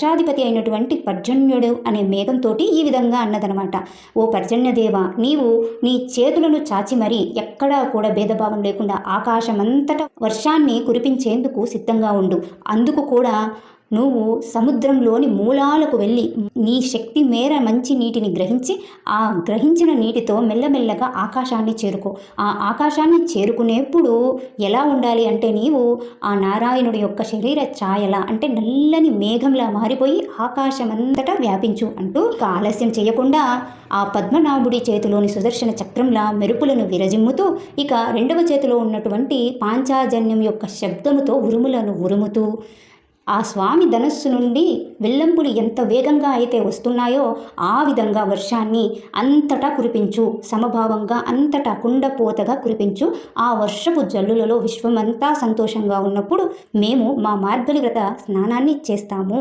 వర్షాధిపతి అయినటువంటి పర్జన్యుడు అనే మేఘంతో ఈ విధంగా అన్నదనమాట. ఓ పర్జన్యదేవ, నీవు నీ చేతులను చాచి మరీ ఎక్కడా కూడా భేదభావం లేకుండా ఆకాశమంతటా వర్షాన్ని కురిపించేందుకు సిద్ధంగా ఉండు. అందుకు కూడా నువ్వు సముద్రంలోని మూలాలకు వెళ్ళి నీ శక్తి మేర మంచి నీటిని గ్రహించి ఆ గ్రహించిన నీటితో మెల్లమెల్లగా ఆకాశాన్ని చేరుకో. ఆ ఆకాశాన్ని చేరుకునేప్పుడు ఎలా ఉండాలి అంటే నీవు ఆ నారాయణుడి యొక్క శరీర ఛాయలా అంటే నల్లని మేఘంలా మారిపోయి ఆకాశమంతటా వ్యాపించు అంటూ ఆలస్యం చేయకుండా ఆ పద్మనాభుడి చేతిలోని సుదర్శన చక్రంలా మెరుపులను విరజిమ్ముతూ ఇక రెండవ చేతిలో ఉన్నటువంటి పాంచాజన్యం యొక్క శబ్దముతో ఉరుములను ఉరుముతూ ఆ స్వామి ధనస్సు నుండి వెల్లంపులు ఎంత వేగంగా అయితే వస్తున్నాయో ఆ విధంగా వర్షాన్ని అంతటా కురిపించు. సమభావంగా అంతటా కుండపోతగా కురిపించు. ఆ వర్షపు జల్లులలో విశ్వమంతా సంతోషంగా ఉన్నప్పుడు మేము మా మార్గలి వ్రత స్నానాన్ని చేస్తాము.